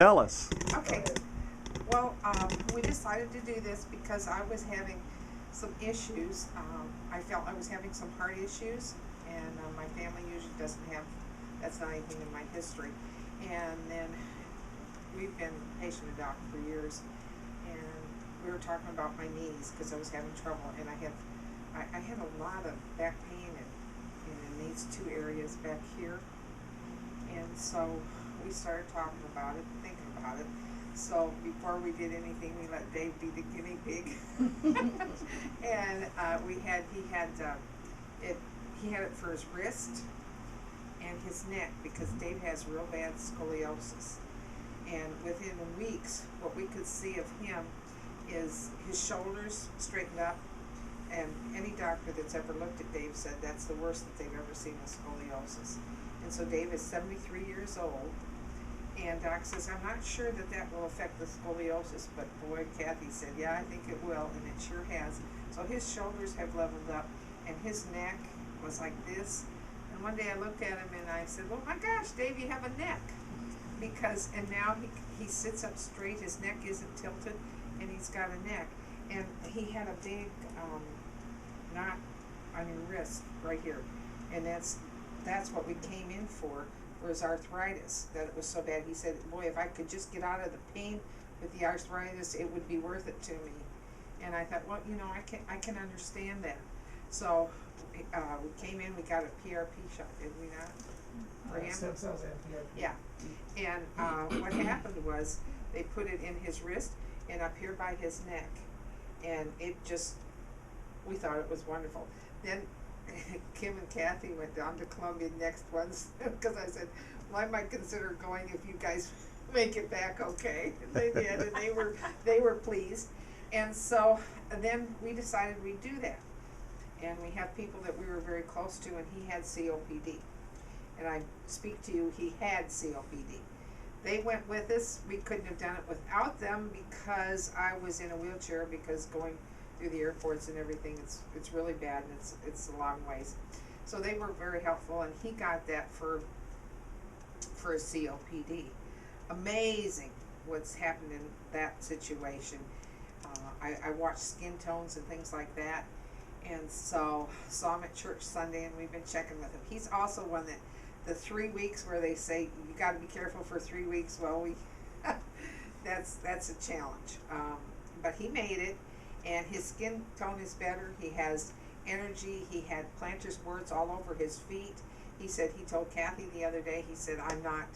Alice. Okay. Well, we decided to do this because I was having some issues. I felt I was having some heart issues, and my family usually doesn't have, that's not anything in my history. And then we've been patient and doc for years, and we were talking about my knees because I was having trouble, and I had a lot of back pain in these two areas back here. And so we started talking about it, thinking about it. So before we did anything, we let Dave be the guinea pig. And he had it for his wrist and his neck because Dave has real bad scoliosis. And within weeks, what we could see of him is his shoulders straightened up. And any doctor that's ever looked at Dave said that's the worst that they've ever seen with scoliosis. And so Dave is 73 years old, and Doc says, I'm not sure that will affect the scoliosis, but boy, Kathy said, yeah, I think it will, and it sure has. So his shoulders have leveled up, and his neck was like this. And one day I looked at him and I said, oh my gosh, Dave, you have a neck. And now he sits up straight, his neck isn't tilted, and he's got a neck. And he had a big knot on your wrist right here, and that's what we came in for his arthritis, that it was so bad. He said, boy, if I could just get out of the pain with the arthritis, it would be worth it to me. And I thought, well, I can understand that. So we came in, we got a PRP shot, did we not? For him? Stem cells and PRP. Yeah. And what happened was they put it in his wrist and up here by his neck. And we thought it was wonderful. Then Kim and Kathy went down to Columbia next once because I said, well, I might consider going if you guys make it back okay. And they did, and they were pleased. And so then we decided we'd do that. And we have people that we were very close to, and he had COPD. And I speak to you, he had COPD. They went with us. We couldn't have done it without them because I was in a wheelchair, because going through the airports and everything, it's really bad, and it's a long ways. So they were very helpful, and he got that for his COPD. Amazing what's happened in that situation. I watched skin tones and things like that, and so saw him at church Sunday, and we've been checking with him. He's also one that the 3 weeks where they say you got to be careful for 3 weeks. Well, that's a challenge, but he made it. And his skin tone is better. He has energy. He had plantar's warts all over his feet. He said, he told Kathy the other day, he said, I'm not,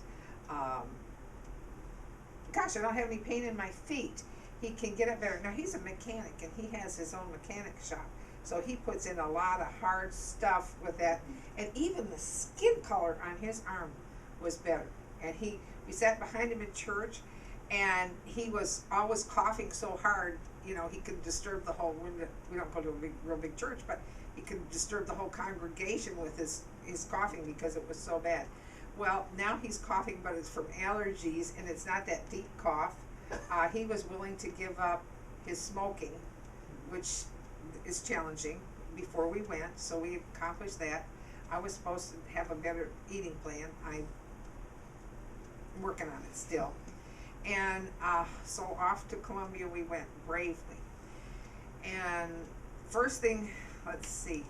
gosh, I don't have any pain in my feet. He can get it better. Now, he's a mechanic, and he has his own mechanic shop. So he puts in a lot of hard stuff with that. And even the skin color on his arm was better. And we sat behind him in church, and he was always coughing so hard, he could disturb the whole, we don't go to a real big church, but he could disturb the whole congregation with his coughing because it was so bad. Well, now he's coughing, but it's from allergies, and it's not that deep cough. He was willing to give up his smoking, which is challenging, before we went, so we accomplished that. I was supposed to have a better eating plan. I'm working on it still. And so off to Columbia we went bravely. And first thing, let's see,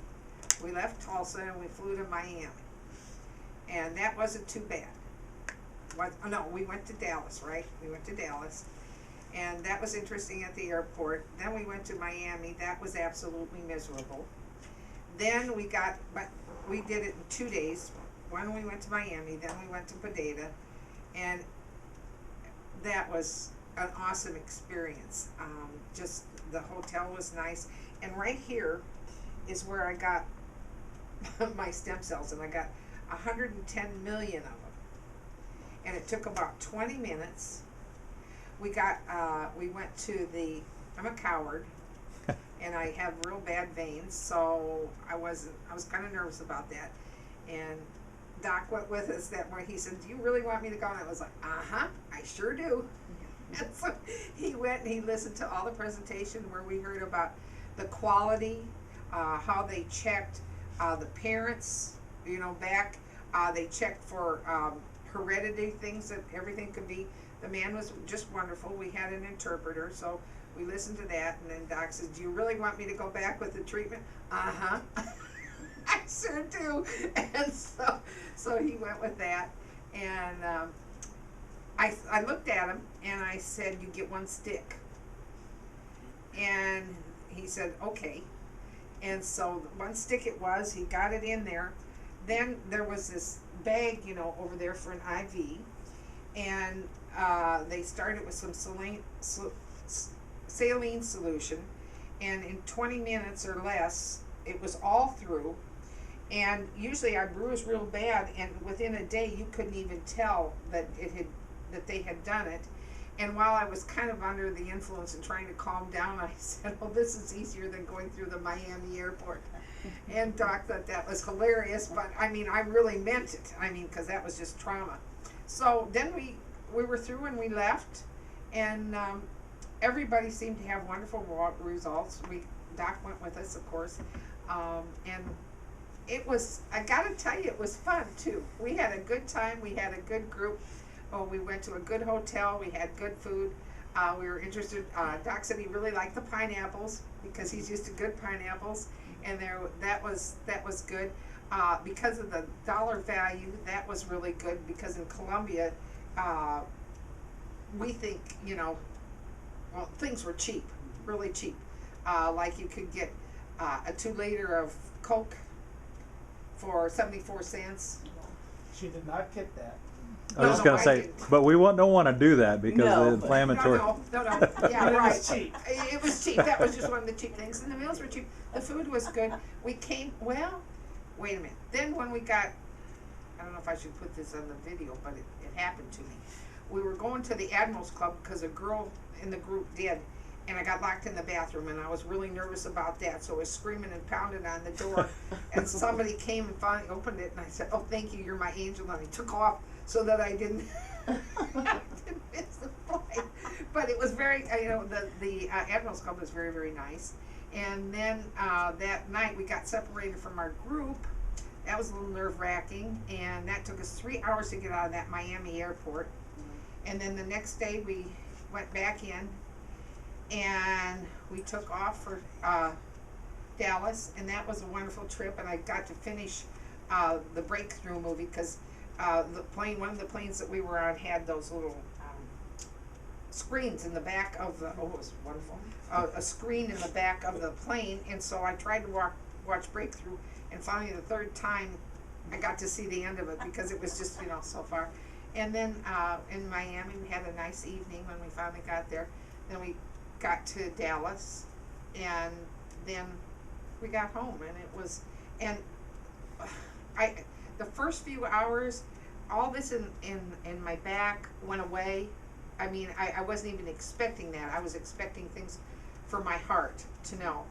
we left Tulsa and we flew to Miami. And that wasn't too bad. No, we went to Dallas, right? We went to Dallas. And that was interesting at the airport. Then we went to Miami. That was absolutely miserable. Then we did it in 2 days. One, we went to Miami. Then we went to Padeta. And that was an awesome experience. Just the hotel was nice. And right here is where I got my stem cells, and I got 110 million of them. And it took about 20 minutes. We went to I'm a coward, and I have real bad veins, so I was kind of nervous about that. And Doc went with us that morning. He said, do you really want me to go? And I was like, I sure do. And so he went and he listened to all the presentation where we heard about the quality, how they checked the parents, back. They checked for heredity things, that everything could be the man was just wonderful. We had an interpreter, so we listened to that, and then Doc says, do you really want me to go back with the treatment? Uh-huh. I sure do. And so he went with that, and I looked at him, and I said, you get 1 stick. And he said, okay. And so 1 stick it was. He got it in there. Then there was this bag, you know, over there for an IV, and they started with some saline solution, and in 20 minutes or less, it was all through. And usually I bruise real bad, and within a day you couldn't even tell that they had done it. And while I was kind of under the influence and trying to calm down, I said, well, this is easier than going through the Miami airport. And Doc thought that was hilarious, but I mean, I really meant it. I mean, because that was just trauma. So then we were through and we left, and everybody seemed to have wonderful results. Doc went with us, of course, and it was, I gotta tell you, it was fun too. We had a good time. We had a good group. Oh, we went to a good hotel. We had good food. We were interested. Doc said he really liked the pineapples because he's used to good pineapples, and that was good. Because of the dollar value, that was really good, because in Columbia, we think, you know, well, things were cheap, really cheap. Like you could get a 2-liter of Coke for 74 cents. She did not get that. I was just going to say, but we don't want to do that because the inflammatory. No. Yeah, right. It was cheap. It was cheap. That was just one of the cheap things. And the meals were cheap. The food was good. We came, well, wait a minute. Then when we got, I don't know if I should put this on the video, but it happened to me. We were going to the Admirals Club because a girl in the group did. And I got locked in the bathroom, and I was really nervous about that. So I was screaming and pounding on the door. And somebody came and finally opened it. And I said, oh, thank you. You're my angel. And I took off so that I didn't miss the flight. But it was very, you know, the Admirals Club was very, very nice. And then that night we got separated from our group. That was a little nerve-wracking. And that took us 3 hours to get out of that Miami airport. And then the next day we went back in. And we took off for Dallas, and that was a wonderful trip. And I got to finish the Breakthrough movie, because one of the planes that we were on had those little screens in the back of the. Oh, it was wonderful. A screen in the back of the plane, and so I tried to watch Breakthrough, and finally the 3rd time I got to see the end of it, because it was just, you know, so far. And then in Miami we had a nice evening when we finally got there. Then we got to Dallas, and then we got home, and it was, and the first few hours, all this in my back went away. I mean, I wasn't even expecting that. I was expecting things for my heart to know.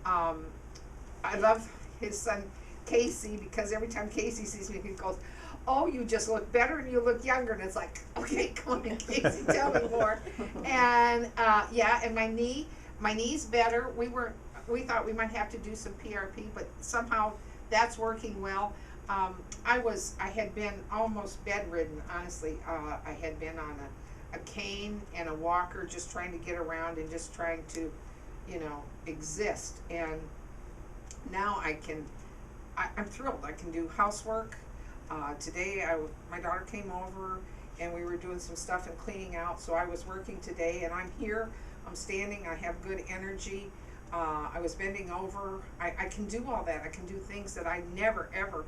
I love his son Casey, because every time Casey sees me, he goes, oh, you just look better and you look younger. And it's like, okay, come on, Casey, tell me more. And yeah, and my knee's better. We thought we might have to do some PRP, but somehow that's working well. I had been almost bedridden, honestly. I had been on a cane and a walker, just trying to get around and just trying to, you know, exist. And now I'm thrilled. I can do housework. Today, my daughter came over, and we were doing some stuff and cleaning out, so I was working today, and I'm here, I'm standing, I have good energy. I was bending over. I can do all that. I can do things that I never, ever,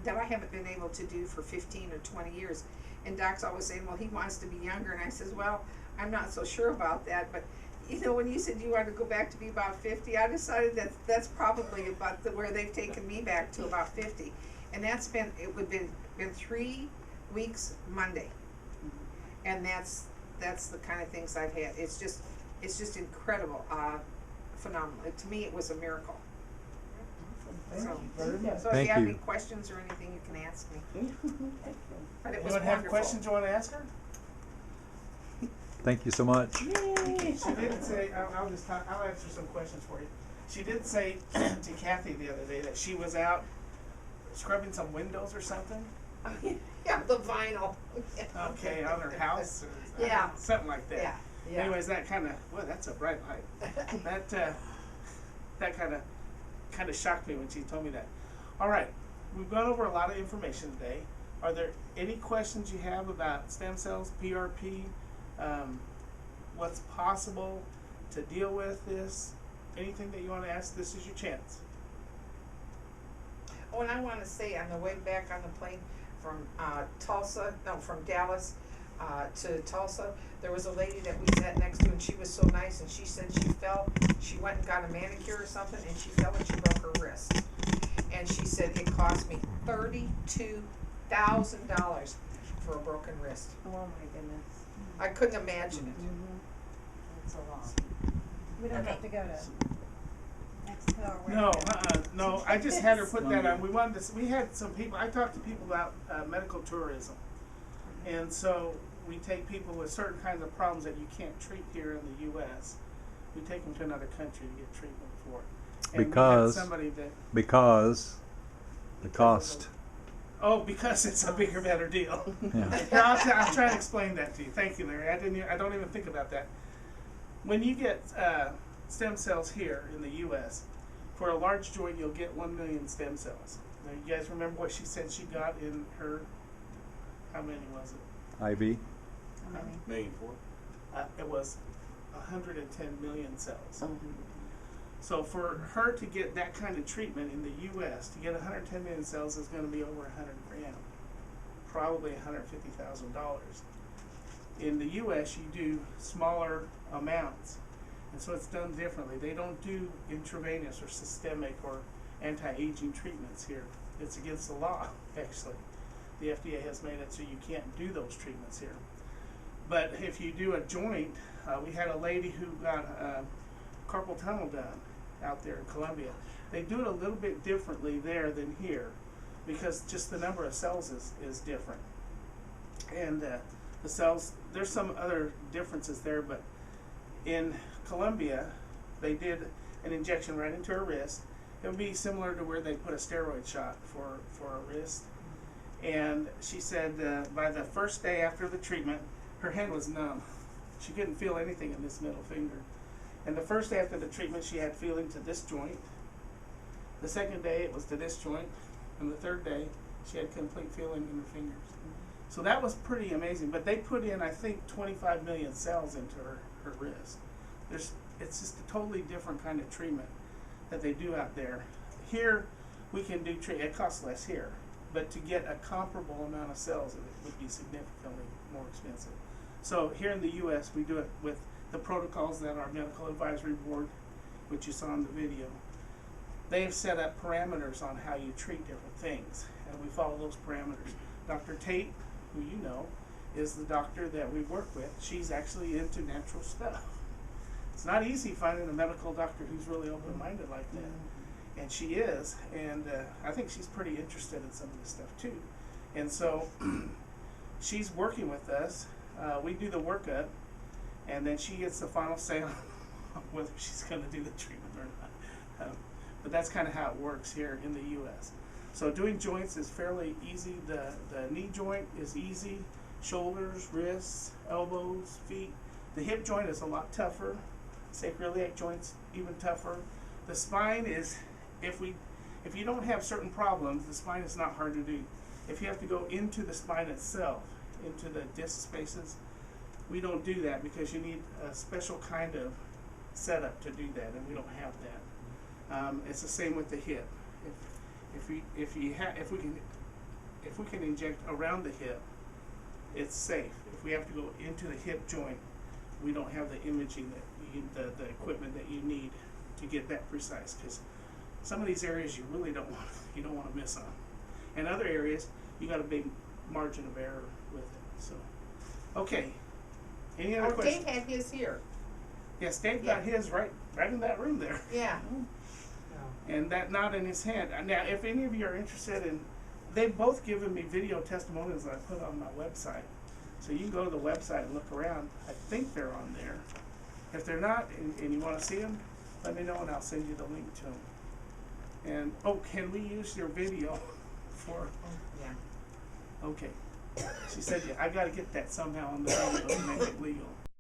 that I haven't been able to do for 15 or 20 years. And Doc's always saying, well, he wants to be younger, and I says, well, I'm not so sure about that, but you know, when you said you wanted to go back to be about 50, I decided that's probably about where they've taken me back to, about 50. And it would been 3 weeks Monday, and that's the kind of things I've had. It's just incredible, phenomenal. To me, it was a miracle. Thank So you. if you have any questions or anything, you can ask me. But it was Anyone have questions you want to ask her? Thank you so much. Yay. She did say, I'll answer some questions for you. She did say to Kathy the other day that she was out scrubbing some windows or something. Yeah, the vinyl. Okay, on her house. Yeah. Something like that. Yeah. Yeah. Anyways, that kind of, well, that's a bright light. That kind of shocked me when she told me that. All right, we've gone over a lot of information today. Are there any questions you have about stem cells, PRP, what's possible to deal with this? Anything that you want to ask, this is your chance. Oh, and I want to say, on the way back on the plane from from Dallas to Tulsa, there was a lady that we sat next to, and she was so nice, and she said she went and got a manicure or something, and she fell and she broke her wrist. And she said, it cost me $32,000 for a broken wrist. Oh my goodness. I couldn't imagine it. That's a lot. We don't have to go to Mexico or No, wherever. no. I just had her put that on. We had some people. I talked to people about medical tourism, and so we take people with certain kinds of problems that you can't treat here in the U.S. We take them to another country to get treatment for it. And Because we had somebody that the cost. oh, because it's a bigger, better deal. Yeah. Here, I'll try to explain that to you. Thank you, Larry. I don't even think about that. When you get stem cells here in the U.S., for a large joint, you'll get 1 million stem cells. Now, you guys remember what she said she got in her, how many was it? IV. How many? Million four. It was 110 million cells. So for her to get that kind of treatment in the U.S., to get 110 million cells is going to be over 100 grand, probably $150,000. In the U.S., you do smaller amounts, and so it's done differently. They don't do intravenous or systemic or anti-aging treatments here. It's against the law, actually. The FDA has made it so you can't do those treatments here. But if you do a joint, we had a lady who got carpal tunnel done out there in Columbia. They do it a little bit differently there than here because just the number of cells is different. And the cells, there's some other differences there, but in Columbia, they did an injection right into her wrist. It would be similar to where they put a steroid shot for a wrist. And she said by the first day after the treatment, her hand was numb. She couldn't feel anything in this middle finger. And the first day after the treatment, she had feeling to this joint. The second day, it was to this joint. And the third day, she had complete feeling in her fingers. So that was pretty amazing. But they put in, I think, 25 million cells into her wrist. It's just a totally different kind of treatment that they do out there. Here, we can do it costs less here. But to get a comparable amount of cells, it would be significantly more expensive. So here in the U.S., we do it with the protocols that our medical advisory board, which you saw in the video, they have set up parameters on how you treat different things, and we follow those parameters. Dr. Tate, who you know, is the doctor that we work with. She's actually into natural stuff. It's not easy finding a medical doctor who's really open-minded like that, and she is, and I think she's pretty interested in some of this stuff too. And so she's working with us. We do the workup, and then she gets the final say on whether she's going to do the treatment or not. But that's kind of how it works here in the U.S. So doing joints is fairly easy. The knee joint is easy. Shoulders, wrists, elbows, feet. The hip joint is a lot tougher. Sacroiliac joint's even tougher. The spine is, if you don't have certain problems, the spine is not hard to do. If you have to go into the spine itself, into the disc spaces, we don't do that because you need a special kind of setup to do that, and we don't have that. It's the same with the hip. If we can inject around the hip, it's safe. If we have to go into the hip joint, we don't have the imaging that the equipment that you need to get that precise. Because some of these areas you really don't want to miss on, and other areas you got a big margin of error with it. So, okay. Any other questions? Dave had his here. Yes, Dave got his right in that room there. Yeah. And that knot in his hand. Now, if any of you are interested in, they've both given me video testimonials that I put on my website. So you can go to the website and look around. I think they're on there. If they're not, and you want to see them, let me know and I'll send you the link to them. And, oh, can we use your video for? Yeah. Okay. She said, yeah, I gotta get that somehow on the video to make it legal.